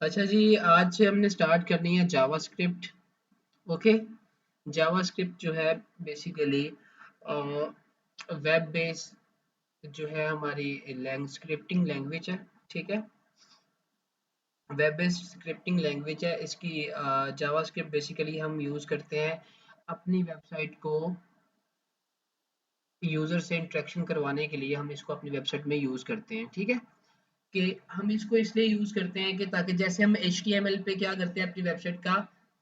अच्छा जी, आज से हमने स्टार्ट करनी है जावास्क्रिप्ट। ओके। जावास्क्रिप्ट जो है बेसिकली वेब बेस्ड जो है हमारी स्क्रिप्टिंग लैंग्वेज है। ठीक है। वेब बेस्ड स्क्रिप्टिंग लैंग्वेज है इसकी। जावास्क्रिप्ट बेसिकली हम यूज़ करते हैं अपनी वेबसाइट को यूज़र से इंटरेक्शन करवाने के लिए। हम इसको अपनी वेबसाइट में यूज़ करते हैं। ठीक है। कि हम इसको इसलिए यूज़ करते हैं कि ताकि जैसे हम HTML पे क्या करते हैं अपनी वेबसाइट का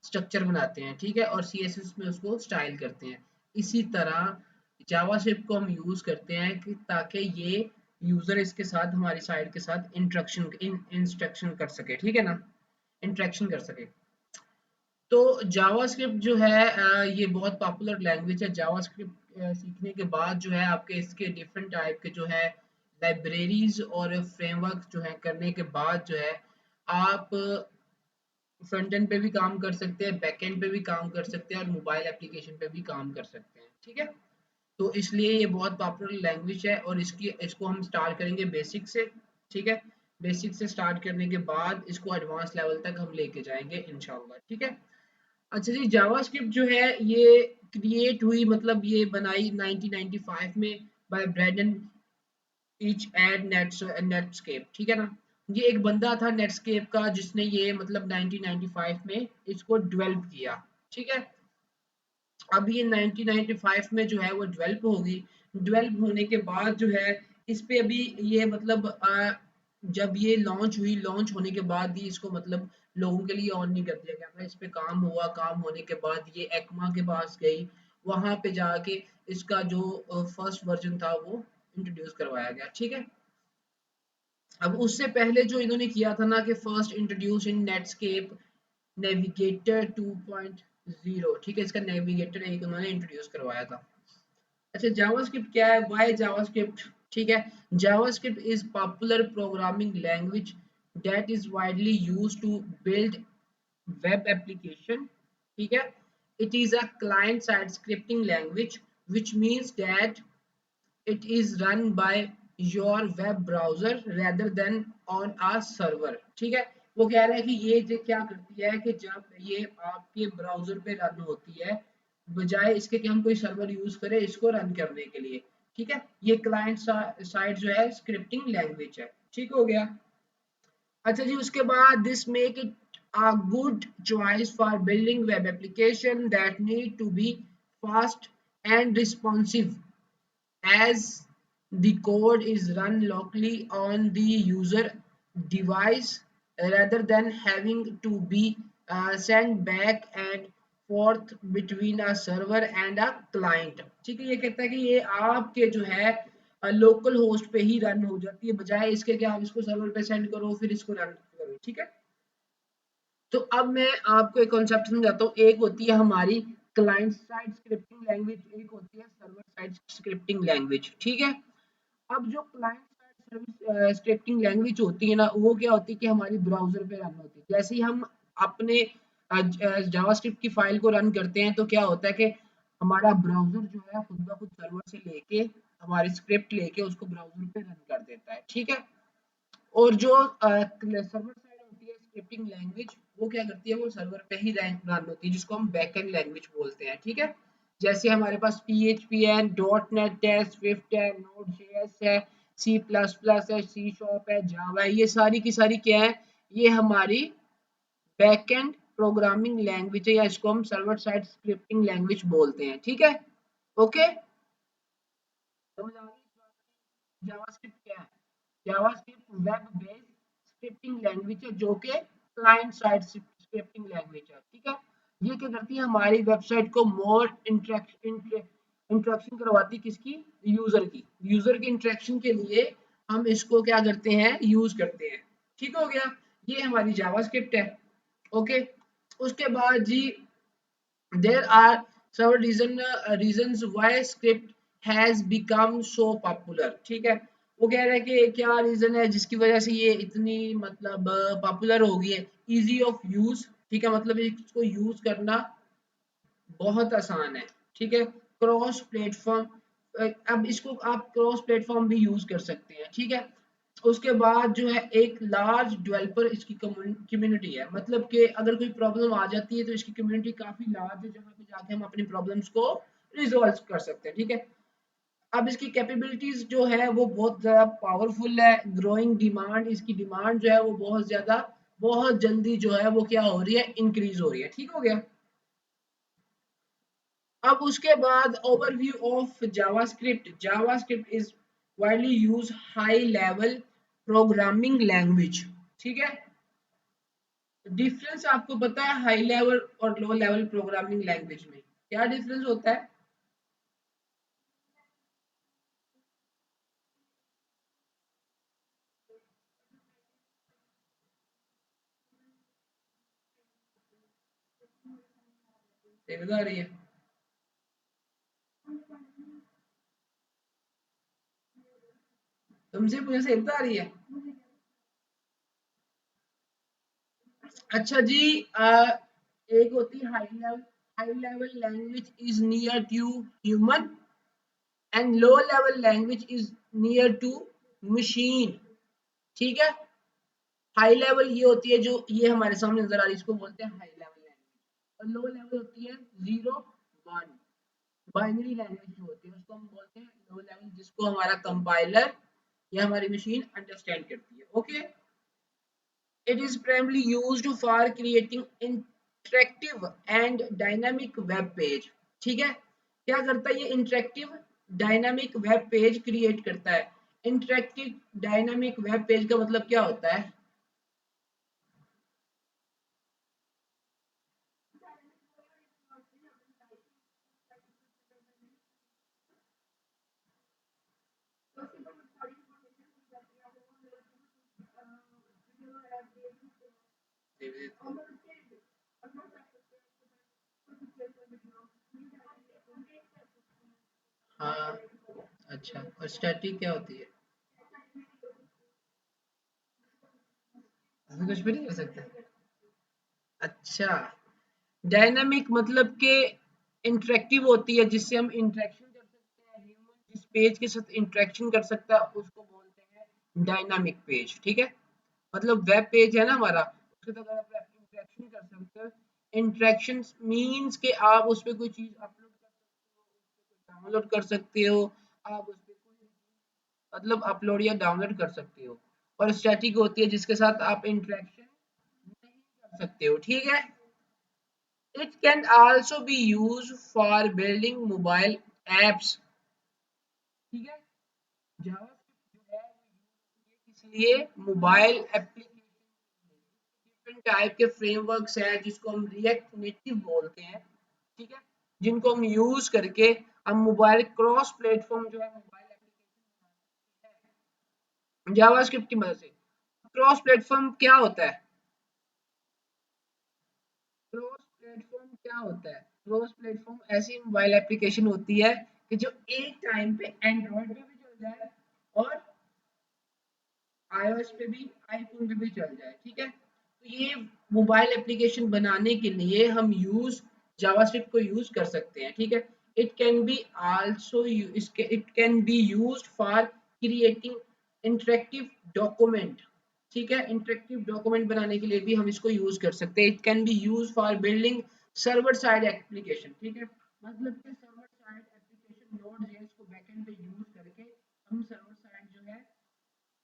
स्ट्रक्चर बनाते हैं। ठीक है। और CSS में उसको स्टाइल करते हैं। इसी तरह जावास्क्रिप्ट को हम यूज़ करते हैं कि ताकि ये यूज़र इसके साथ हमारी साइट के साथ इंस्ट्रक्शन कर सके। ठीक है ना। इंटरेक्शन कर सके। तो जावास्क्रिप्ट जो है ये बहुत पॉपुलर लैंग्वेज है। जावास्क्रिप्ट सीखने के बाद जो है आपके इसके डिफरेंट टाइप के जो है लाइब्रेरीज और फ्रेमवर्क जो है करने के बाद जो है आप फ्रंट एंड पे भी काम कर सकते हैं, बैक एंड पे भी काम कर सकते हैं और मोबाइल एप्लीकेशन पे भी काम कर सकते हैं। ठीक है। तो इसलिए ये बहुत पॉपुलर लैंग्वेज है और इसकी इसको हम स्टार्ट करेंगे बेसिक से। ठीक है। बेसिक से स्टार्ट करने के बाद इसको एडवांस लेवल तक हम लेके जाएंगे इंशाल्लाह। ठीक है। अच्छा जी, जावास्क्रिप्ट जो है ये क्रिएट हुई, मतलब ये बनाई 1995 में by Brendan Eich and Netscape. ठीक है ना। ये एक बंदा था नेटस्केप का जिसने ये मतलब 1995 में इसको डेवलप किया। ठीक है। अब ये 1995 में जो है वो डेवलप होगी। डेवलप होने के बाद जो है इस पे अभी ये मतलब जब ये लॉन्च होने के बाद ही इसको मतलब लोगों के लिए ऑन नहीं कर दिया गया था। इस पे काम हुआ, काम होने के बाद ये एक्मा के पास गई, वहां पे जाके इसका जो फर्स्ट वर्जन था वो इंट्रोड्यूस करवाया गया। ठीक है। अब उससे पहले जो इन्होंने किया था ना कि फर्स्ट इंट्रोड्यूस इन नेटस्केप नेविगेटर 2.0। ठीक है। इसका नेविगेटर एक उन्होंने इंट्रोड्यूस करवाया था। अच्छा, जावास्क्रिप्ट क्या है? Why JavaScript? ठीक है। JavaScript is popular programming language that is widely used to build web application. ठीक है। It is a client side scripting language which means that it is run by your web browser rather than on a server। ठीक है। वो कह रहा है कि ये जो क्या करती है कि जब ये आपके ब्राउजर पे रन होती है बजाय इसके कि हम कोई सर्वर यूज करें इसको रन करने के लिए। ठीक है। ये क्लाइंट साइड जो है स्क्रिप्टिंग लैंग्वेज है। ठीक हो गया। अच्छा जी, उसके बाद this make it a good choice for building web application that need to be fast and responsive as the code is run locally on the user device rather than having to be sent back and forth between a server and a client। ठीक है। ये कहता है कि ये आपके जो है लोकल होस्ट पे ही रन हो जाती है बजाय इसके कि आप इसको सर्वर पे सेंड करो फिर इसको रन करो। ठीक है। तो अब मैं आपको एक कॉन्सेप्ट समझाता हूँ। एक होती है हमारी क्लाइंट साइड स्क्रिप्टिंग लैंग्वेज, एक होती है सर्वर साइड स्क्रिप्टिंग लैंग्वेज। ठीक है। अब जो client side service scripting language होती है ना वो क्या होती है कि हमारी ब्राउजर पे रन होती है। जैसे ही हम अपने जावास्क्रिप्ट की फाइल को रन करते हैं तो क्या होता है कि हमारा ब्राउजर जो है खुद ब खुद सर्वर से लेके हमारी स्क्रिप्ट लेके उसको ब्राउजर पे रन कर देता है। ठीक है। और जो सर्वर साइड होती है स्क्रिप्टिंग लैंग्वेज वो क्या करती है, वो सर्वर पे ही रन होती है जिसको हम बैकएंड लैंग्वेज बोलते हैं। ठीक है। जैसे हमारे पास PHP है, डॉट नेट है, स्विफ्ट है, नोड जेएस है, C++ है, सी शॉप है, जावा है, ये सारी की सारी क्या है, ये हमारी बैकएंड प्रोग्रामिंग लैंग्वेज है या इसको हम सर्वर साइड स्क्रिप्टिंग लैंग्वेज बोलते हैं। ठीक है। ओके। समझ आ गई जावास्क्रिप्ट क्या है? JavaScript web based scripting language है जो कि क्लाइंट साइड स्क्रिप्टिंग लैंग्वेज है। ठीक है। ये क्या करती है हमारी वेबसाइट को मोर इंटरेक्शन करवाती है, किसकी? यूजर के इंटरेक्शन के लिए हम इसको क्या करते हैं, यूज करते हैं। ठीक हो गया। ये हमारी जावास्क्रिप्ट है। ओके। उसके बाद जी there are several reasons why script has become so popular। ठीक है। वो कह रहा है कि क्या रीजन है जिसकी वजह से ये इतनी मतलब पॉपुलर हो गई है। Easy of use. ठीक है। मतलब इसको यूज करना बहुत आसान है। ठीक है। क्रॉस प्लेटफॉर्म, अब इसको आप क्रॉस प्लेटफॉर्म भी यूज कर सकते हैं। ठीक है। उसके बाद जो है एक लार्ज डेवलपर इसकी कम्युनिटी है, मतलब कि अगर कोई प्रॉब्लम आ जाती है तो इसकी कम्युनिटी काफी लार्ज है जहाँ पे जाके हम अपनी प्रॉब्लम्स को रिजॉल्व कर सकते हैं, ठीक है। अब इसकी कैपेबिलिटीज जो है वो बहुत ज़्यादा पावरफुल है, ग्रोइंग डिमांड, इसकी डिमांड जो है वो बहुत ज़्यादा, बहुत जल्दी जो है वो क्या हो रही है, इंक्रीज हो रही है, ठीक हो गया। अब उसके बाद overview of JavaScript. JavaScript is widely use high level programming language, ठीक है। डिफरेंस आपको पता है हाई लेवल और लो लेवल प्रोग्रामिंग लैंग्वेज में क्या डिफरेंस होता है? समझ आ रही है? तुमसे मुझे समझ आ रही है? अच्छा जी, एक होती है high level language is near to human and low level language is near to machine, ठीक है। हाई लेवल ये होती है जो ये हमारे सामने नजर आ रही है, इसको बोलते हैं हाई लेवल लैंग्वेज। और लो लेवल होती है जीरो वन, बाइनरी लैंग्वेज जो होती है उसको हम बोलते हैं लो लेवल, जिसको हमारा कंपाइलर या हमारी मशीन अंडरस्टैंड करती है, okay. It is primarily used for creating interactive and dynamic web page, ठीक है। क्या करता है ये interactive dynamic web page create करता है। इंटरेक्टिव डायनामिक वेब पेज का मतलब क्या होता है? हाँ, अच्छा, और स्टैटिक क्या होती है? इसमें कुछ भी नहीं कर सकते? अच्छा, डायनामिक मतलब के इंटरेक्टिव होती है, जिससे हम इंटरेक्शन कर सकते हैं, ह्यूमन जिस पेज के साथ इंटरेक्शन कर सकता है उसको बोलते हैं डायनामिक पेज, ठीक है। मतलब वेब पेज है ना हमारा, उसके साथ अगर आप इंटरेक्शन कर सकते हो। इंटरेक्शन मींस कि आप उस पे कोई चीज अपलोड कर सकते हो, डाउनलोड कर सकते हो, आप उस पे कोई मतलब अपलोड या डाउनलोड कर सकते हो। और स्टैटिक होती है जिसके साथ आप इंटरेक्शन नहीं कर सकते हो, ठीक है। It can also be used for building mobile apps, ठीक है। जावास्क्रिप्ट जो है वो इसलिए मोबाइल एप्लीकेशन, डिफरेंट टाइप के फ्रेमवर्क्स हैं जिसको हम रिएक्ट नेटिव बोलते हैं, ठीक है, जिनको हम यूज करके हम मोबाइल क्रॉस प्लेटफॉर्म जो है मोबाइल एप्लीकेशन जावास्क्रिप्ट की मदद से। क्रॉस प्लेटफॉर्म क्या होता है? क्रॉस प्लेटफॉर्म क्या होता है? क्रॉस प्लेटफॉर्म ऐसी मोबाइल एप्लीकेशन होती है कि जो एक टाइम पे एंड्रॉइड पे भी चल जाए और आईओएस पे भी, आईफोन पे भी चल जाए, ठीक है। तो ये मोबाइल एप्लीकेशन बनाने के लिए हम यूज जावास्क्रिप्ट को यूज कर सकते हैं, ठीक है। इट कैन बी आल्सो इसके it can be used for creating interactive document, ठीक है। इंटरेक्टिव डॉक्यूमेंट बनाने के लिए भी हम इसको यूज कर सकते हैं। It can be use for building server side application, ठीक है। मतलब कि server side application node JS को बैकएंड पे यूज करके हम सर्वर साइड जो है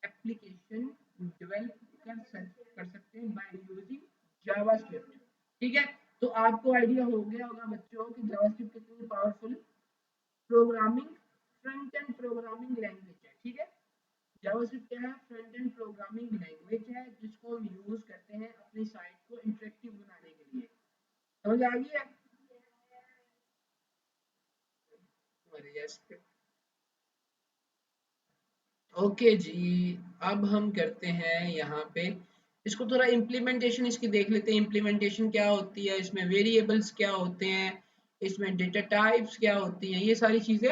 एप्लीकेशन डेवलप कर सकते हैं बाय यूजिंग जावास्क्रिप्ट, ठीक है। तो आपको आइडिया हो गया होगा बच्चों कि जावास्क्रिप्ट कितनी powerful programming front end programming language है, ठीक है। जावास्क्रिप्ट क्या है? फ्रंट एंड प्रोग्रामिंग लैंग्वेज है जिसको हम यूज करते हैं अपनी साइट को इंटरेक्टिव बनाने के लिए। समझ आ गई है? यस। ओके जी, अब हम करते हैं यहाँ पे इसको थोड़ा इम्प्लीमेंटेशन इसकी देख लेते हैं। इम्प्लीमेंटेशन क्या होती है, इसमें वेरिएबल्स क्या होते हैं, इसमें डेटा टाइप्स क्या होती हैं, ये सारी चीजें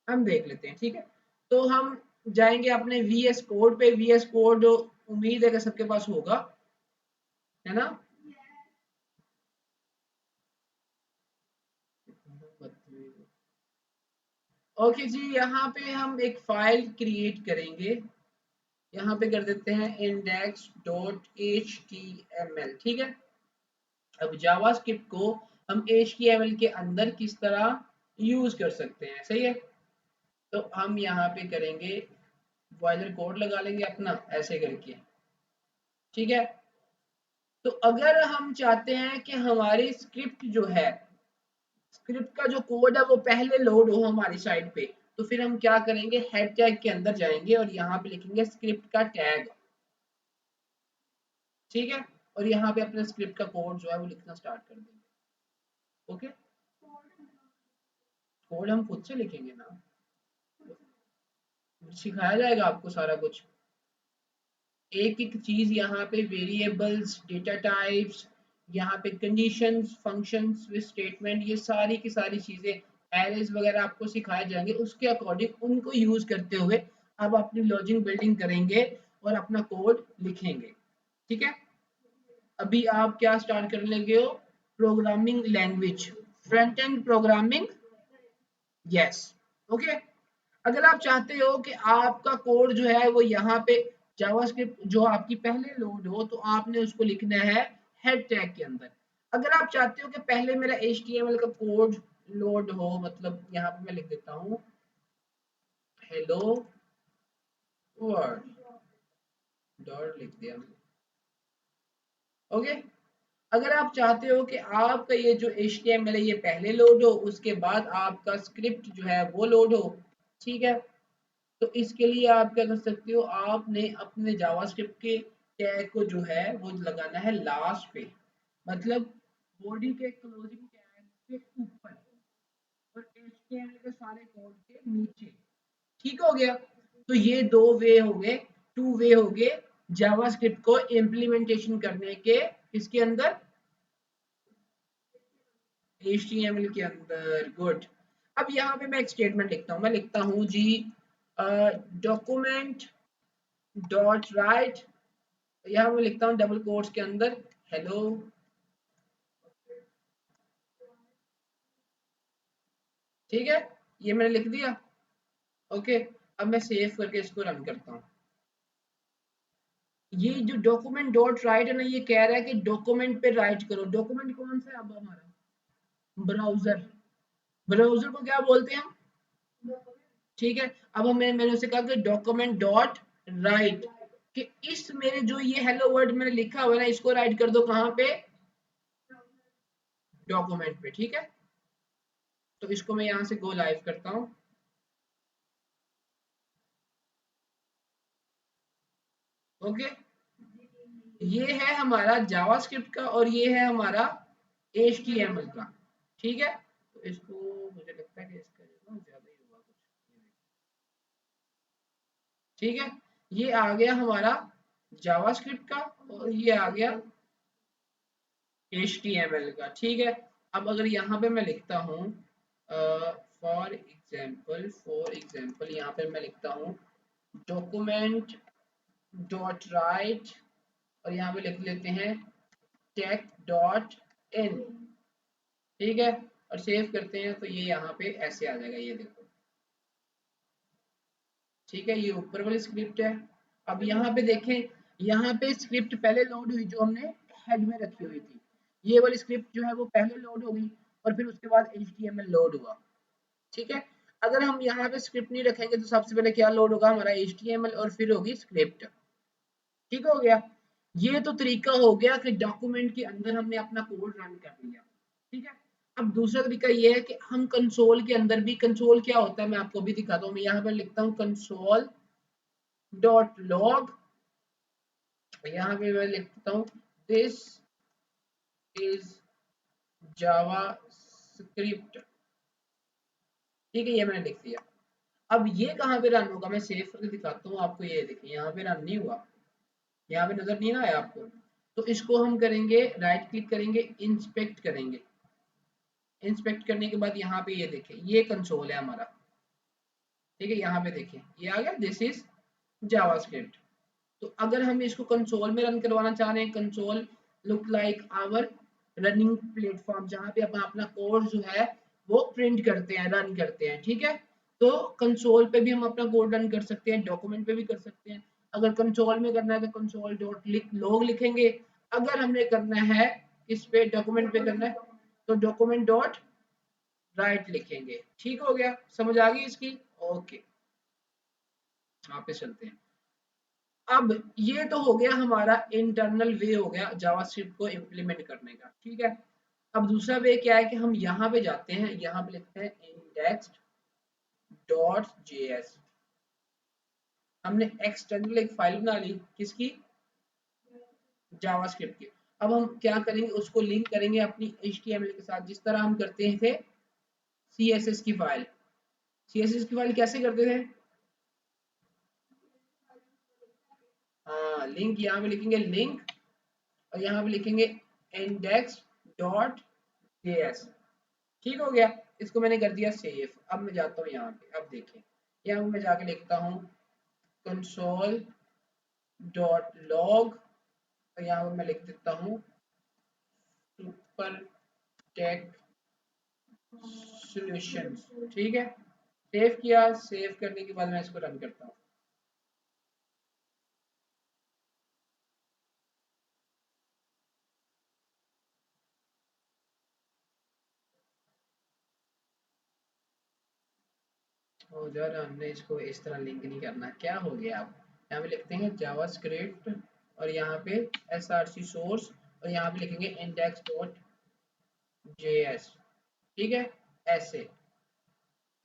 हम देख लेते हैं, ठीक है। तो हम जाएंगे अपने वीएस कोड पे। वीएस कोड उम्मीद है कि सबके पास होगा, है ना? ओके जी, यहाँ पे हम एक फाइल क्रिएट करेंगे। यहाँ पे कर देते हैं index.html, ठीक है। अब जावास्क्रिप्ट को हम HTML के अंदर किस तरह यूज कर सकते हैं, सही है। तो हम यहाँ पे करेंगे बॉयलर कोड लगा लेंगे अपना ऐसे करके, ठीक है। तो अगर हम चाहते हैं कि हमारी स्क्रिप्ट जो है, स्क्रिप्ट का जो कोड है वो पहले लोड हो हमारी साइट पे, तो फिर हम क्या करेंगे, हेड टैग के अंदर जाएंगे और यहाँ पे लिखेंगे स्क्रिप्ट का टैग, ठीक है। और यहाँ पे अपने स्क्रिप्ट का कोड जो है वो लिखना स्टार्ट कर देंगे। ओके, कोड हम खुद से लिखेंगे ना, सिखाया जाएगा आपको सारा कुछ। एक एक चीज यहाँ पे वेरिएबल्स, डेटा टाइप्स, यहाँ पे कंडीशंस, फंक्शंस, स्टेटमेंट, ये सारी की सारी चीजें, एरेज वगैरह आपको सिखाए जाएंगे। उसके अकॉर्डिंग उनको यूज करते हुए आप अपनी लॉजिक बिल्डिंग करेंगे और अपना कोड लिखेंगे, ठीक है। अभी आप क्या स्टार्ट कर लेंगे हो, programming language, front end programming, yes, okay. अगर आप चाहते हो कि आपका कोड जो है वो यहाँ पे जावास्क्रिप्ट जो आपकी पहले लोड हो, तो आपने उसको लिखना है हेड टैग के अंदर। अगर आप चाहते हो कि पहले मेरा HTML का कोड लोड हो, मतलब यहाँ पे मैं लिख देता हूँ हेलो वर्ल्ड डॉट लिख दिया, ओके। अगर आप चाहते हो कि आपका ये जो HTML है ये पहले लोड हो, उसके बाद आपका स्क्रिप्ट जो है वो लोड हो, ठीक है। तो इसके लिए आप क्या कर सकते हो, आपने अपने जावास्क्रिप्ट के टैग को जो है वो लगाना है लास्ट पे, मतलब बॉडी के क्लोजिंग टैग के ऊपर और HTML के सारे कोड के नीचे, ठीक हो गया। तो ये दो वे हो गए, टू वे हो गए जावास्क्रिप्ट को इम्प्लीमेंटेशन करने के, इसके अंदर HTML के अंदर, गुड। अब यहाँ पे मैं एक स्टेटमेंट लिखता हूँ, मैं लिखता हूँ जी डॉक्यूमेंट डॉट राइट, यहाँ मैं लिखता हूँ डबल कोट्स के अंदर हेलो, ठीक है। ये मैंने लिख दिया, ओके। अब मैं सेव करके इसको रन करता हूँ। ये जो डॉक्यूमेंट डॉट राइट है ना, ये कह रहा है कि डॉक्यूमेंट पे राइट करो। डॉक्यूमेंट कौन सा है अब हमारा, ब्राउजर। ब्राउजर को क्या बोलते हैं हम, ठीक है। अब हमें मैंने उसे कहा कि डॉक्यूमेंट डॉट राइट, कि इस मेरे जो ये हेलो वर्ड मैंने लिखा हुआ है ना, इसको राइट कर दो कहाँ पे, डॉक्यूमेंट पे, ठीक है। तो इसको मैं यहाँ से गो लाइव करता हूँ, ओके। ये है हमारा जावास्क्रिप्ट का और ये है हमारा HTML का, ठीक है। तो इसको मुझे लगता है कि इसका जो ना ज्यादा ही होगा कुछ, ठीक है। ये आ गया हमारा जावास्क्रिप्ट का और ये आ गया HTML का, ठीक है। अब अगर यहाँ पे मैं लिखता हूँ फॉर एग्जाम्पल यहाँ पे मैं लिखता हूँ डॉक्यूमेंट डॉट राइट और यहाँ पे लिख लेते हैं टेक डॉट इन, ठीक है। और सेव करते हैं तो ये यहाँ पे ऐसे आ जाएगा, ये देखो, ठीक है। ये ऊपर वाली स्क्रिप्ट है। अब यहाँ पे देखें, यहाँ पे स्क्रिप्ट पहले लोड हुई जो हमने हेड में रखी हुई थी, ये वाली स्क्रिप्ट जो है वो पहले लोड हो गई और फिर उसके बाद HTML लोड हुआ, ठीक है। अगर हम यहाँ पे स्क्रिप्ट नहीं रखेंगे तो सबसे पहले क्या लोड होगा, हमारा HTML और फिर होगी स्क्रिप्ट, ठीक हो गया। ये तो तरीका हो गया कि डॉक्यूमेंट के अंदर हमने अपना कोड रन कर लिया, ठीक है। अब दूसरा तरीका ये है कि हम कंसोल के अंदर भी, कंसोल क्या होता है मैं आपको भी दिखाता हूँ। मैं यहाँ पर लिखता हूँ कंसोल डॉट लॉग, यहाँ पे मैं लिखता हूँ दिस इज जावा स्क्रिप्ट, ठीक है। ये मैंने लिख दिया। अब ये कहाँ पे रन होगा, मैं सेव करके दिखाता हूँ आपको। ये देखिए यहाँ पे रन नहीं हुआ, यहाँ पे नजर नहीं ना आया आपको। तो इसको हम करेंगे, राइट क्लिक करेंगे, इंस्पेक्ट करेंगे। इंस्पेक्ट करने के बाद यहाँ पे ये देखें, ये कंसोल है हमारा, ठीक है। यहाँ पे देखें ये आ गया दिस इज जावास्क्रिप्ट। तो अगर हम इसको कंसोल में रन करवाना चाह रहे हैं, console look like our running platform, जहाँ पे अपन अपना कोड जो है वो प्रिंट करते हैं, रन करते हैं, ठीक है। तो कंसोल पे भी हम अपना कोड रन कर सकते हैं, डॉक्यूमेंट पे भी कर सकते हैं। अगर कंसोल में करना है तो कंसोल डॉट लॉग लिखेंगे। अगर हमने करना है इस पे डॉक्यूमेंट पे करना है तो डॉक्यूमेंट डॉट राइट लिखेंगे। ठीक हो गया, समझ आ गई इसकी? ओके, यहाँ पे चलते हैं। अब ये तो हो गया हमारा इंटरनल वे हो गया जावास्क्रिप्ट को इम्प्लीमेंट करने का, ठीक है। अब दूसरा वे क्या है कि हम यहाँ पे जाते हैं, यहाँ पे लिखते हैं इंडेक्स डॉट जेएस। हमने एक्सटर्नल एक फाइल बना ली, किसकी? जावास्क्रिप्ट की। अब हम क्या करेंगे, उसको लिंक करेंगे अपनी एचटीएमएल के साथ, जिस तरह हम करते थे सीएसएस की फाइल। सीएसएस की फाइल कैसे करते थे? हाँ, लिंक यहाँ पे लिखेंगे लिंक, और यहाँ पे लिखेंगे इंडेक्स डॉट जेएस। ठीक हो गया, इसको मैंने कर दिया सेव। अब मैं जाता हूँ यहाँ पे, अब देखें यहाँ मैं जाके लिखता हूँ कंसोल डॉट लॉग, और यहाँ पे मैं लिख देता हूँ सुपर टेक सॉल्यूशंस। ठीक है, सेव किया। सेव करने के बाद मैं इसको रन करता हूँ। और यार हमने इसको इस तरह लिंक नहीं करना, क्या हो गया? अब यहाँ पे लिखते हैं जावास्क्रिप्ट, और यहाँ पे src सोर्स, और यहाँ पे लिखेंगे इंडेक्स डॉट जेएस। ठीक है, ऐसे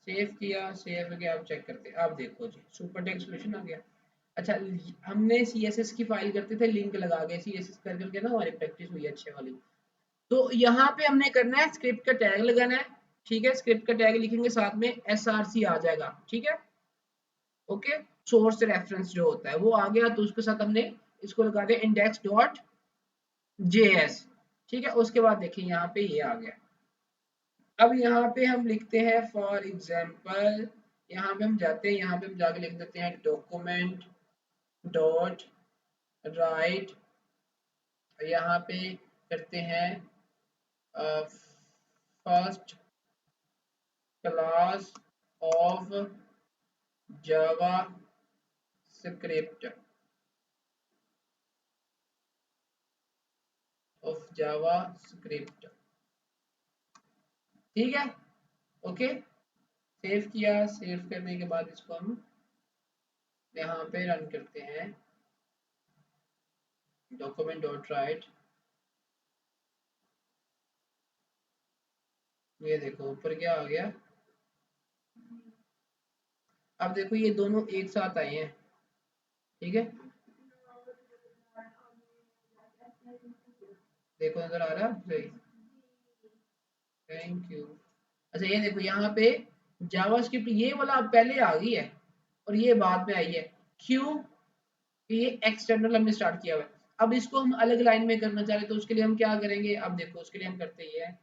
सेव किया। सेव करके आप चेक करते हैं, आप देखो जी सुपर टेक्स्ट सॉल्यूशन आ गया। अच्छा, हमने सीएसएस की फाइल करते थे लिंक लगा के, सीएसएस कर करके ना हमारी प्रैक्टिस हुई अच्छे वाली। तो यहाँ पे हमने करना है स्क्रिप्ट का टैग लगाना है। ठीक है, स्क्रिप्ट का टैग लिखेंगे, साथ में एसआरसी आ जाएगा। ठीक है, ओके। सोर्स रेफरेंस जो होता है वो आ गया, तो उसके साथ हमने इसको लगा दिया इंडेक्स डॉट जेएस। ठीक है, उसके बाद देखिए यहाँ पे ये आ गया। अब यहाँ पे हम लिखते हैं फॉर एग्जाम्पल, यहाँ पे हम जाते हैं, यहाँ पे हम जाके लिख देते हैं डॉक्यूमेंट डॉट राइट। यहाँ पे करते हैं first class of Java script of Java script. ठीक है, ओके। सेव किया। सेव करने के बाद इसको हम यहाँ पे रन करते हैं डॉक्यूमेंट डॉट राइट। ये देखो ऊपर क्या आ गया। अब देखो ये दोनों एक साथ आए हैं। ठीक है, देखो नजर आ रहा है सही? Thank you. अच्छा ये देखो यहाँ पे जावास्क्रिप्ट ये वाला अब पहले आ गई है और ये बाद में आई है। क्यों? ये एक्सटर्नल हमने स्टार्ट किया हुआ है। अब इसको हम अलग लाइन में करना चाह रहे हैं, तो उसके लिए हम क्या करेंगे? अब देखो उसके लिए हम करते ही है,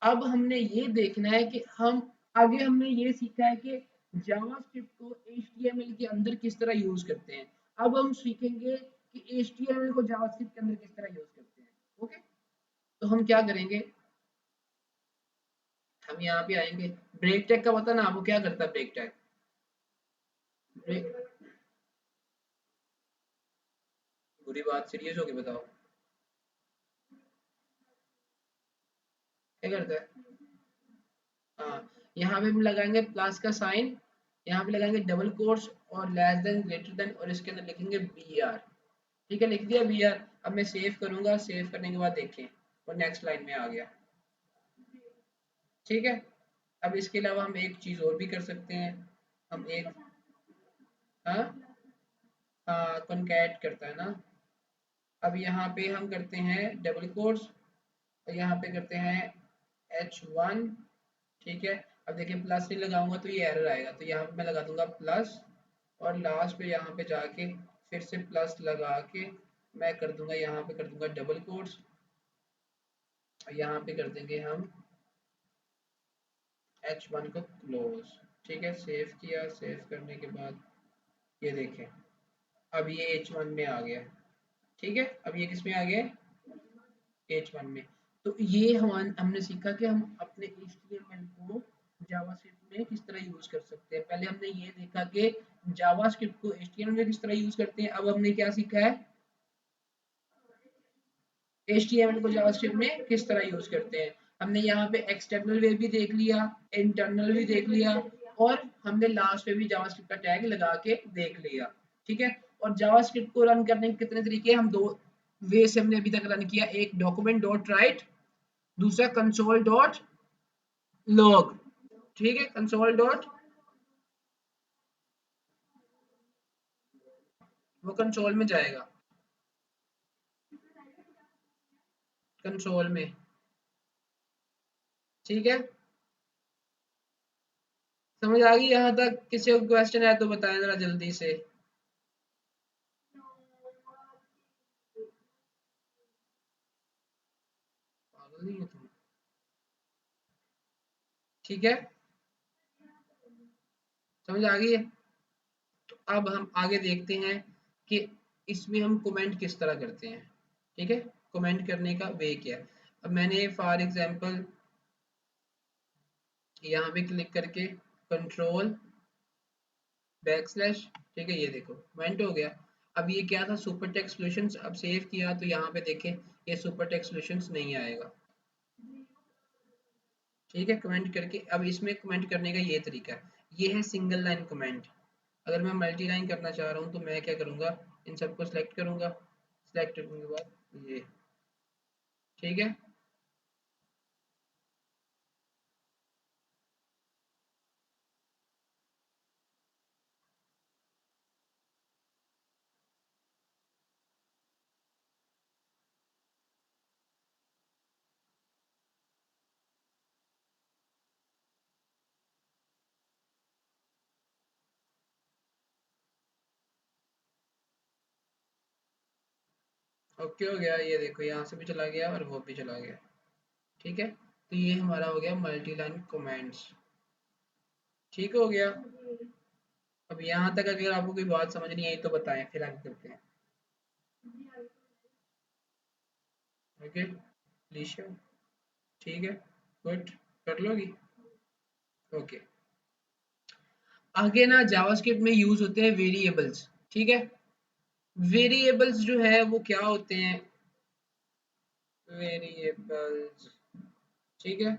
अब हमने ये देखना है कि हम आगे हमने ये सीखा है कि जावास्क्रिप्ट को एचटीएमएल के अंदर किस तरह यूज करते हैं। अब हम सीखेंगे कि एचटीएमएल को जावास्क्रिप्ट के अंदर किस तरह यूज करते हैं। ओके, तो हम क्या करेंगे, हम यहाँ पे आएंगे। ब्रेक टैग का पता ना आपको क्या करता है? ब्रेक टैग, ब्रेक, बुरी बात सीरियस होके बताओ, क्या करता है? हाँ, यहाँ पे हम लगाएंगे प्लस का साइन, यहाँ पे लगाएंगे डबल कोट्स और लेस देन ग्रेटर देन, और इसके अंदर लिखेंगे बी आर। ठीक है, लिख दिया बी आर। अब मैं सेव करूंगा। सेव करने के बाद देखें और नेक्स्ट लाइन में आ गया। ठीक है, अब इसके अलावा हम एक चीज और भी कर सकते हैं। हम एक, हाँ हाँ, कॉन्कैट करता है ना। अब यहाँ पे हम करते हैं डबल कोट्स, और यहाँ पे करते हैं H1। ठीक है, अब देखिए प्लस नहीं लगाऊंगा तो ये एरर आएगा, तो यहाँ पे मैं लगा दूंगा प्लस, और लास्ट पे यहाँ पे जाके फिर से प्लस लगा के मैं कर दूंगा, यहाँ पे कर दूंगा डबल कोट्स, और यहाँ पे कर देंगे हम H1 को क्लोज। ठीक है, सेव किया। सेव करने के बाद ये देखें, अब ये H1 में आ गया। ठीक है, अब ये किस में आ गया? H1 में। तो ये हमने सीखा कि हम अपने HTML को जावास्क्रिप्ट में किस तरह यूज कर सकते हैं। पहले हमने ये देखा कि जावास्क्रिप्ट को एचटीएमएल में किस तरह यूज करते हैं। अब हमने क्या सीखा है, एचटीएमएल को जावास्क्रिप्ट में किस तरह यूज करते हैं। हमने यहाँ पे एक्सटर्नल वे भी देख लिया, इंटरनल भी देख लिया, और हमने लास्ट में भी जावास्क्रिप्ट का टैग लगा के देख लिया। ठीक है, और जावास्क्रिप्ट को रन करने के कितने तरीके हैं, हम दो वे से हमने अभी तक रन किया। एक डॉक्यूमेंट डॉट राइट, दूसरा कंसोल डॉट लॉग। ठीक है, कंसोल डॉट, वो कंसोल में जाएगा, कंसोल में। ठीक है, समझ आ गई यहाँ तक। किसी को क्वेश्चन है तो बताएं जरा जल्दी से। पागल नहीं है तुम। ठीक है, समझ आ गई है। तो अब हम आगे देखते हैं कि इसमें हम कमेंट किस तरह करते हैं। ठीक है, कमेंट करने का वे क्या है। अब मैंने फॉर एग्जांपल यहाँ पे क्लिक करके कंट्रोल बैक स्लैश, ठीक है, ये देखो कमेंट हो गया। अब ये क्या था, सुपर टेक्स्ट सॉल्यूशंस। अब सेव किया तो यहाँ पे देखें ये सुपर टेक्स्ट सॉल्यूशंस नहीं आएगा। ठीक है, कमेंट करके अब इसमें कमेंट करने का ये तरीका है, ये है सिंगल लाइन कमेंट। अगर मैं मल्टी लाइन करना चाह रहा हूँ तो मैं क्या करूँगा, इन सबको सिलेक्ट करूँगा, सिलेक्ट करने के बाद ये। ठीक है, ओके हो गया। ये देखो यहाँ से भी चला गया और वो भी चला गया। ठीक है, तो ये हमारा हो गया मल्टी लाइन कमेंट्स। ठीक हो गया। अब यहाँ तक अगर आपको कोई बात समझ नहीं आई तो बताएं, फिर आगे करते हैं। ओके लिशा, ठीक है, गुड, कर लोगी। ओके, आगे ना जावास्क्रिप्ट में यूज होते हैं वेरिएबल्स। ठीक है, वेरिएबल्स जो है वो क्या होते हैं, वेरिएबल्स, ठीक है,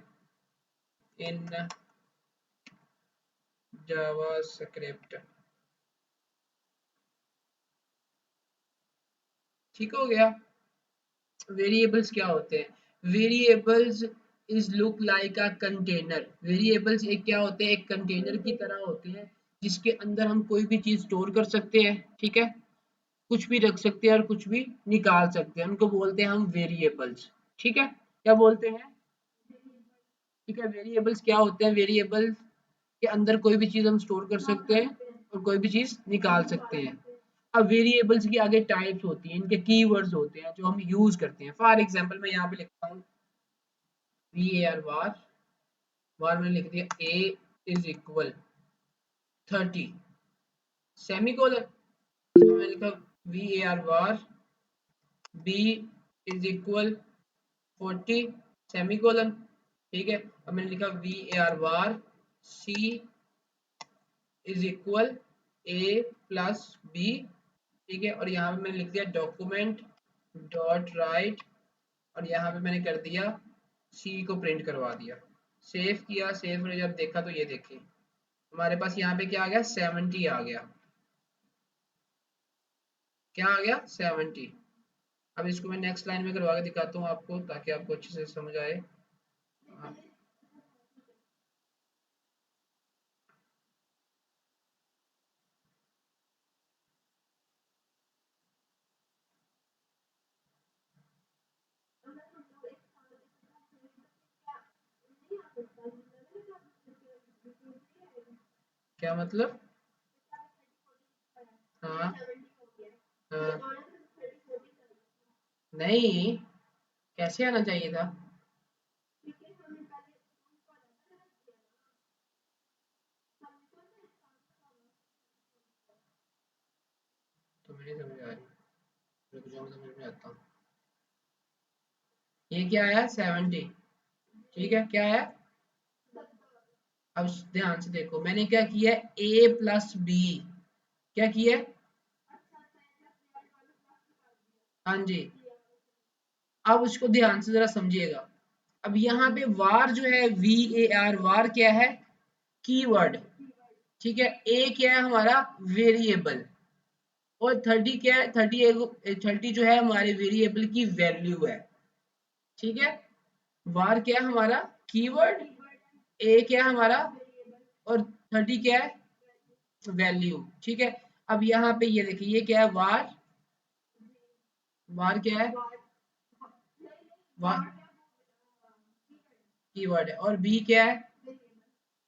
इन जावास्क्रिप्ट। ठीक हो गया। वेरिएबल्स क्या होते हैं, variables is look like a container. Variables एक क्या होते हैं, एक कंटेनर की तरह होते हैं जिसके अंदर हम कोई भी चीज स्टोर कर सकते हैं। ठीक है, कुछ भी रख सकते हैं और कुछ भी निकाल सकते हैं, उनको बोलते हैं हम वेरिएबल्स। ठीक है, क्या बोलते हैं। ठीक है, वेरिएबल्स क्या होते हैं, वेरिएबल्स के अंदर कोई भी चीज हम स्टोर कर सकते हैं और कोई भी चीज निकाल सकते हैं। अब वेरिएबल्स की आगे टाइप्स होती हैं, इनके कीवर्ड्स होते हैं जो हम यूज करते हैं। फॉर एग्जांपल मैं यहाँ पे लिखता हूँ वी ए आर वार, वार मैंने लिख दिया ए इज इक्वल 30 सेमीकोलन। मैंने लिखा V A R var B is equal 40 semicolon. ठीक है, अब मैंने लिखा V A R var C is equal A plus B. ठीक है, और यहाँ पे मैंने लिख दिया डॉक्यूमेंट डॉट राइट, और यहाँ पे मैंने कर दिया सी को प्रिंट करवा दिया। सेव किया, सेव करके जब देखा तो ये देखिए हमारे पास यहाँ पे क्या आ गया, 70 आ गया। क्या आ गया, 70। अब इसको मैं नेक्स्ट लाइन में करवा के दिखाता हूँ आपको ताकि आपको अच्छे से समझ आए। हाँ, क्या मतलब। हाँ हाँ, नहीं, कैसे आना चाहिए था। तो मेरी समझ आ रही, रुक जाओ समझ में आता हूँ। ये क्या आया, 70। ठीक है, क्या है, अब ध्यान से देखो, मैंने क्या किया है, a प्लस बी, क्या किया है, हाँ जी। अब उसको ध्यान से जरा समझिएगा। अब यहाँ पे वार जो है, VAR, वार क्या है, कीवर्ड, ठीक है। ए क्या है हमारा, वेरिएबल, और 30 क्या है, 30 जो है हमारे वेरिएबल की वैल्यू है, ठीक है। वार क्या है हमारा, कीवर्ड, ए क्या है हमारा, और 30 क्या है, वैल्यू, ठीक है। अब यहाँ पे ये देखिए, ये क्या है, वार, वार क्या है, वार कीवर्ड है, और बी क्या है,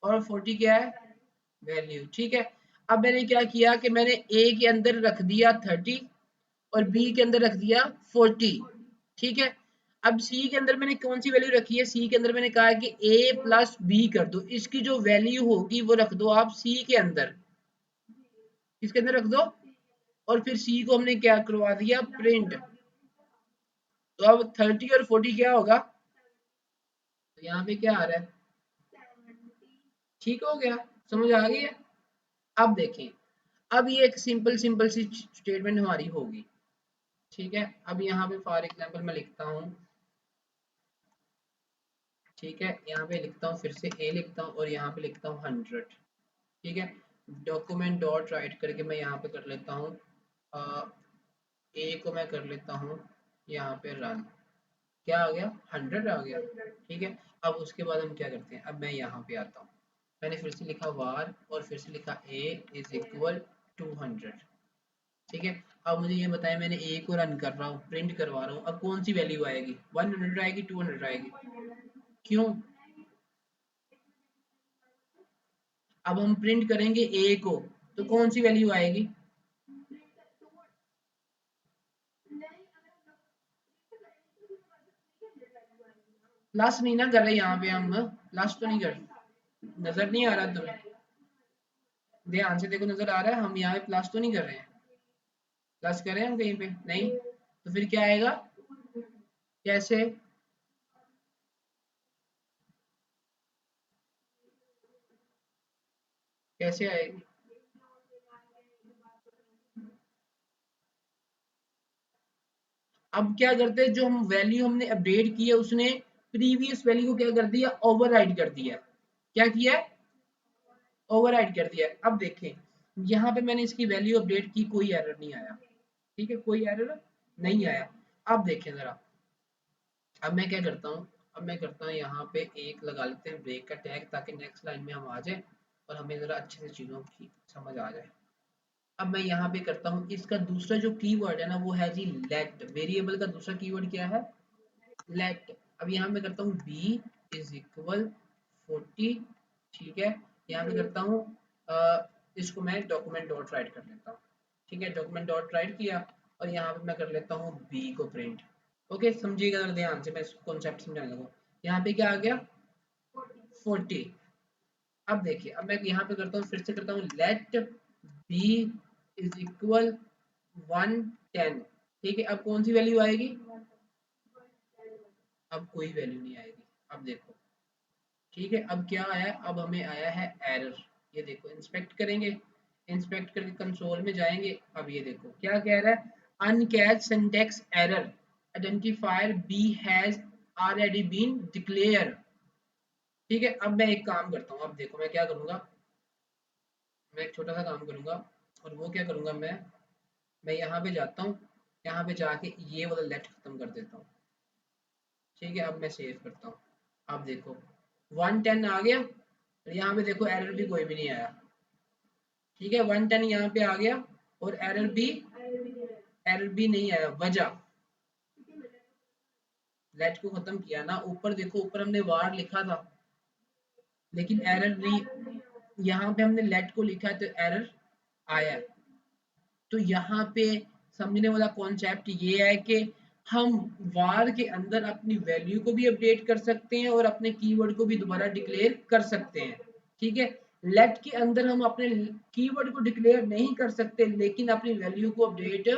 और 40 क्या है, वैल्यू, ठीक है। अब मैंने क्या किया कि मैंने ए के अंदर रख दिया 30 और बी के अंदर रख दिया 40, ठीक है। अब सी के अंदर मैंने कौन सी वैल्यू रखी है, सी के अंदर मैंने कहा है कि ए प्लस बी कर दो, इसकी जो वैल्यू होगी वो रख दो आप सी के अंदर, किसके अंदर रख दो, और फिर सी को हमने क्या करवा दिया, प्रिंट। तो अब 30 और 40 क्या होगा, तो यहाँ पे क्या आ रहा है, ठीक हो गया, समझ आ गई है। अब देखें, अब ये एक सिंपल सिंपल सी स्टेटमेंट हमारी होगी, ठीक है। अब यहाँ पे फॉर एग्जांपल मैं लिखता हूँ, ठीक है, यहाँ पे लिखता हूँ, फिर से ए लिखता हूँ और यहाँ पे लिखता हूँ 100, ठीक है। डॉक्यूमेंट डॉट राइट करके मैं यहाँ पे कर लेता हूँ, ए को मैं कर लेता हूँ यहाँ पे रन, क्या आ गया, 100 आ गया, ठीक है। अब उसके बाद हम क्या करते हैं, अब मैं यहाँ पे आता हूँ, मैंने फिर से लिखा वार और फिर से लिखा ए इज इक्वल 200, ठीक है। अब मुझे ये बताएं, मैंने ए को रन कर रहा हूँ, प्रिंट करवा रहा हूँ, अब कौन सी वैल्यू आएगी, 100 आएगी, 200 आएगी, क्यों, अब हम प्रिंट करेंगे ए को, तो कौन सी वैल्यू आएगी, प्लस नहीं ना कर रहे यहाँ पे हम, प्लस तो नहीं कर, नजर नहीं आ रहा तुम्हें, ध्यान से देखो, नजर आ रहा है, हम यहाँ पे प्लस तो नहीं कर रहे हैं, प्लस कर रहे हैं हम कहीं पे नहीं, तो फिर क्या आएगा, कैसे, कैसे आएगी, अब क्या करते हैं, जो हम वैल्यू हमने अपडेट की है उसने प्रीवियस वैल्यू को क्या कर दिया, ओवरराइड कर दिया, क्या किया है, ओवरराइड कर दिया। अब देखें, यहाँ पे मैंने इसकी वैल्यू अपडेट की, कोई एरर नहीं आया, ठीक है, कोई एरर नहीं आया। अब देखें जरा, अब मैं क्या करता हूँ, अब मैं करता हूँ यहाँ पे एक लगा लेते हैं ब्रेक का टैग, ताकि नेक्स्ट लाइन में हम आ जाए और हमें ज़रा अच्छे से चीज़ों की समझ आ जाए। अब मैं यहाँ पे करता हूँ, इसका दूसरा जो कीवर्ड है ना वो है जी लेट, वेरिएबल का दूसरा कीवर्ड क्या है, लेट। अब यहाँ मैं करता हूँ बी इज इक्वल 40, ठीक है। यहाँ पे करता हूँ इसको मैं डॉक्यूमेंट डॉट राइट कर लेता हूँ, ठीक है, डॉक्यूमेंट डॉट राइट किया, और यहाँ पे मैं कर लेता हूँ बी को प्रिंट। ओके, समझिएगा जरा ध्यान से, मैं कॉन्सेप्ट समझाने लगा। यहाँ पे क्या आ गया, 40। अब देखिए, अब मैं यहाँ पे करता हूँ, फिर से करता हूँ, लेट बी इज इक्वल 110, ठीक है। अब कौन सी वैल्यू आएगी, अब कोई वैल्यू नहीं आएगी, अब देखो, ठीक है। अब क्या आया, अब हमें आया है एरर, ये देखो, इंस्पेक्ट करेंगे, इंस्पेक्ट करके कंसोल में जाएंगे, अब ये देखो क्या कह रहा है, uncaught syntax error, identifier B has already been declare, ठीक है। अब मैं एक काम करता हूँ, अब देखो मैं क्या करूँगा, मैं एक छोटा सा काम करूँगा, और वो क्या करूँगा, मैं यहाँ पे जाता हूँ, यहाँ पे जाके ये वाला लेट खत्म कर देता हूँ, ठीक है। अब मैं सेव करता हूँ, अब देखो 110 आ गया, और यहाँ पे देखो एरर भी कोई भी नहीं आया, ठीक है। 110 यहाँ पे आ गया, और एरर भी नहीं आया, वजह, लेट को खत्म किया ना, ऊपर देखो, ऊपर हमने वार लिखा था, लेकिन एरर नहीं, यहाँ पे हमने लेट को लिखा है तो एरर आया। तो यहाँ पे समझने वाला कॉन्सेप्ट ये है कि हम वार के अंदर अपनी वैल्यू को भी अपडेट कर सकते हैं और अपने कीवर्ड को भी दोबारा डिक्लेयर कर सकते हैं, ठीक है। लेट के अंदर हम अपने कीवर्ड को डिक्लेयर नहीं कर सकते, लेकिन अपनी वैल्यू को अपडेट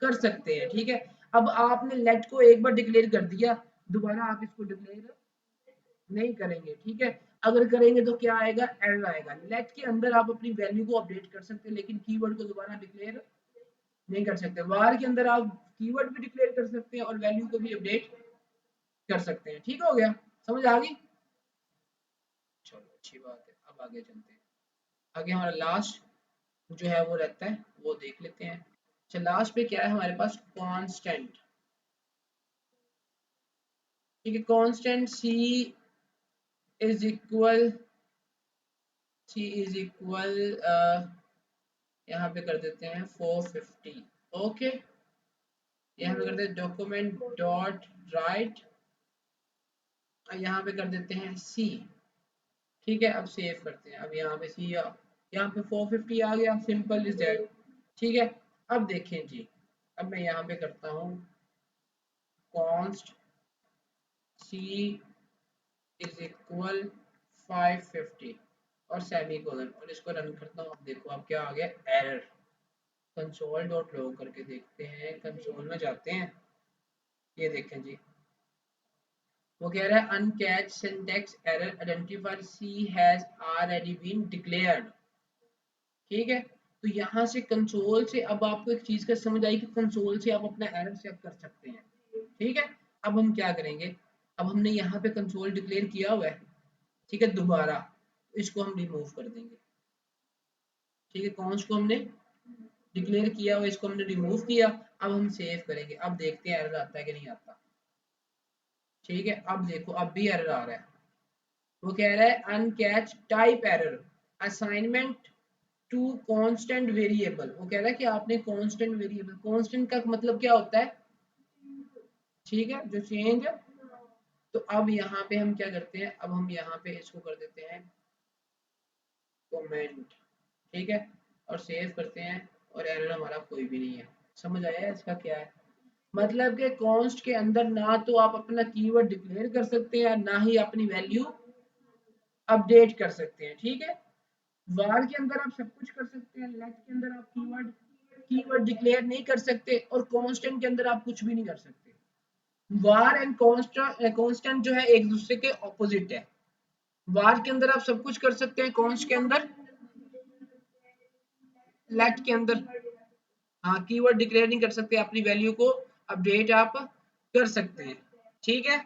कर सकते हैं, ठीक है। अब आपने लेट को एक बार डिक्लेयर कर दिया, दोबारा आप इसको डिक्लेयर नहीं करेंगे, ठीक है। अगर करेंगे तो क्या आएगा, एरर आएगा। लेट के अंदर आप अपनी वैल्यू को अपडेट कर सकते हैं लेकिन कीवर्ड को दोबारा डिक्लेयर नहीं कर सकते। वार के अंदर आप कीवर्ड भी डिक्लेयर कर सकते हैं और वैल्यू को भी अपडेट कर सकते हैं। ठीक हो गया, समझ आ गई? चलो अच्छी बात है, अब आगे चलते हैं। आगे हमारा लास्ट जो है वो रहता है, वो देख लेते हैं। अच्छा, लास्ट पे क्या है हमारे पास, कांस्टेंट। ठीक है, constant is equal C is equal, यहाँ पे कर देते हैं 450। ओके, यहाँ पे करते हैं डॉक्यूमेंट डॉट राइट, यहाँ पे कर देते हैं सी। ठीक है, अब सेव करते हैं। अब यहाँ पे सी, यहाँ पे 450 आ गया, सिंपल इज दैट। ठीक है, अब देखें जी, अब मैं यहाँ पे करता हूँ कॉन्स्ट सी इज इक्वल 550 और सेमी कोलन, और इसको रन करता हूँ। अब देखो अब क्या आ गया, एरर। कंसोल डॉट लॉग करके देखते हैं, कंसोल में जाते हैं, ये देखें जी, वो कह रहा है uncaught syntax error identifier C has already been declared. ठीक है, तो यहाँ से कंसोल से अब आपको एक चीज का समझ आई कि कंसोल से आप अपना एरर चेक कर सकते हैं। ठीक है, अब हम क्या करेंगे, अब हमने यहाँ पे कंसोल डिक्लेयर किया हुआ है, ठीक है, दोबारा इसको हम रिमूव कर देंगे। ठीक है, कॉन्स को हमने डिक्लेयर किया हुआ, इसको हमने रिमूव किया। अब हम सेव करेंगे, अब देखते हैं एरर आता है कि नहीं आता। ठीक है, अब देखो अब भी एरर आ रहा है, वो कह रहा है uncaught type error assignment to constant variable. वो कह रहा है कि आपने कांस्टेंट वेरिएबल, कांस्टेंट का मतलब क्या होता है, ठीक है, जो चेंज। तो अब यहाँ पे हम क्या करते हैं, अब हम यहाँ पे इसको कर देते हैं कमेंट। ठीक है, और सेव करते हैं, और एरर हमारा कोई भी नहीं है। समझ आया इसका क्या है, मतलब कि कॉन्स्ट के अंदर ना तो आप अपना कीवर्ड डिक्लेयर कर सकते हैं, ना ही अपनी वैल्यू अपडेट कर सकते हैं। ठीक है, वार के अंदर आप सब कुछ कर सकते हैं, लेट के अंदर आप कीवर्ड डिक्लेयर नहीं कर सकते, और कांस्टेंट के अंदर आप कुछ भी नहीं कर सकते। वार एंड कांस्टेंट जो है एक दूसरे के ऑपोजिट है। वार के अंदर आप सब कुछ कर सकते हैं, कॉन्स्ट के अंदर, लेट के अंदर हाँ कीवर्ड डिक्लेयर नहीं कर सकते, अपनी वैल्यू को अपडेट आप कर सकते हैं। ठीक है,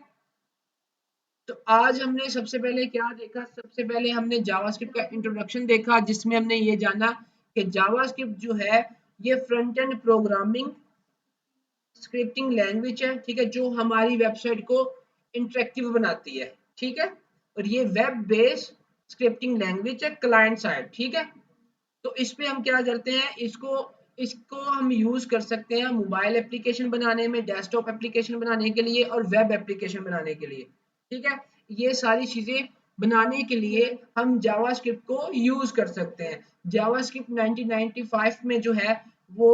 तो आज हमने सबसे पहले क्या देखा, सबसे पहले हमने जावास्क्रिप्ट का इंट्रोडक्शन देखा, जिसमें हमने ये जाना कि जावास्क्रिप्ट जो है ये front end programming scripting language है। ठीक है, जो हमारी वेबसाइट को इंटरेक्टिव बनाती है। ठीक है, और ये वेब बेस्ड स्क्रिप्टिंग लैंग्वेज है क्लाइंट साइड। ठीक है, तो इस पे हम क्या करते हैं, इसको इसको हम यूज कर सकते हैं मोबाइल एप्लीकेशन बनाने में, डेस्कटॉप एप्लीकेशन बनाने के लिए, और वेब एप्लीकेशन बनाने के लिए। ठीक है, ये सारी चीजें बनाने के लिए हम जावास्क्रिप्ट को यूज कर सकते हैं। जावास्क्रिप्ट 1995 में जो है वो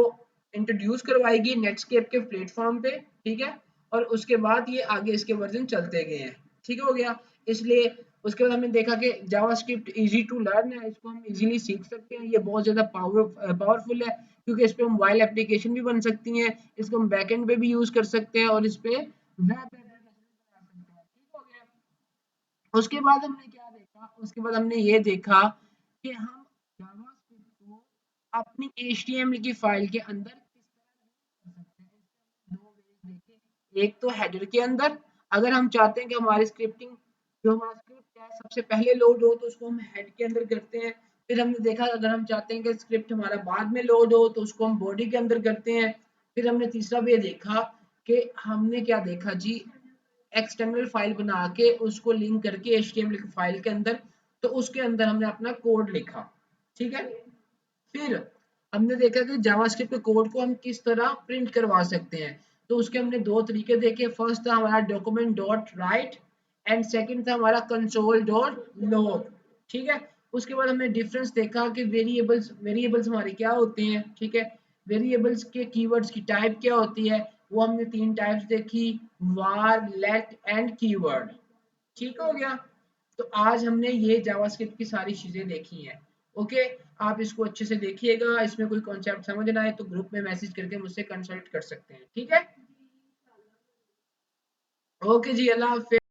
इंट्रोड्यूस करवाएगी नेटस्केप के प्लेटफॉर्म पे। ठीक है, और उसके बाद ये आगे इसके वर्जन चलते गए हैं। ठीक हो गया, इसलिए उसके बाद हमने देखा कि जावास्क्रिप्ट इजी टू लर्न है, इसको हम इजीली सीख सकते हैं, ये बहुत ज़्यादा पावरफुल है, क्योंकि इस पे मोबाइल एप्लीकेशन भी बन सकती हैं, इसको हम बैकएंड पे भी यूज़ कर सकते हैं, और इस पे वेब एप्लीकेशन बना सकते हैं। ठीक हो गया, उसके बाद हमने क्या देखा, उसके बाद हमने ये देखा कि हम जावास्क्रिप्ट को अपनी HTML की फाइल के अंदर किस तरह यूज कर सकते हैं। दो वेज देखे, एक तो हेडर के अंदर, अगर हम चाहते हैं कि हमारी स्क्रिप्टिंग जो हमारा स्क्रिप्ट है सबसे पहले लोड हो तो उसको हम हेड के अंदर करते हैं। फिर हमने देखा अगर हम चाहते हैं कि स्क्रिप्ट हमारा बाद में लोड हो तो उसको हम बॉडी के अंदर करते हैं। फिर हमने तीसरा भी देखा कि हमने क्या देखा जी, एक्सटर्नल फाइल बना के उसको लिंक करके HTML फाइल के अंदर, तो उसके अंदर हमने अपना कोड लिखा। ठीक है, फिर हमने देखा कि जावास्क्रिप्ट के कोड को हम किस तरह प्रिंट करवा सकते हैं, तो उसके हमने दो तरीके देखे। फर्स्ट था हमारा document dot right, and second था हमारा कंसोल डॉट लॉग। ठीक है, उसके बाद हमने डिफरेंस देखा कि वेरिएबल्स हमारे क्या होते हैं। ठीक है, वेरिएबल्स के कीवर्ड्स की टाइप क्या होती है, वो हमने तीन टाइप्स देखी, वार, लेट एंड कीवर्ड। ठीक हो गया, तो आज हमने ये जावास्क्रिप्ट की सारी चीजें देखी हैं। ओके, आप इसको अच्छे से देखिएगा, इसमें कोई कॉन्सेप्ट समझ ना आए तो ग्रुप में मैसेज करके मुझसे कंसल्ट कर सकते हैं। ठीक है, ओके जी, अल्लाह हाफिज।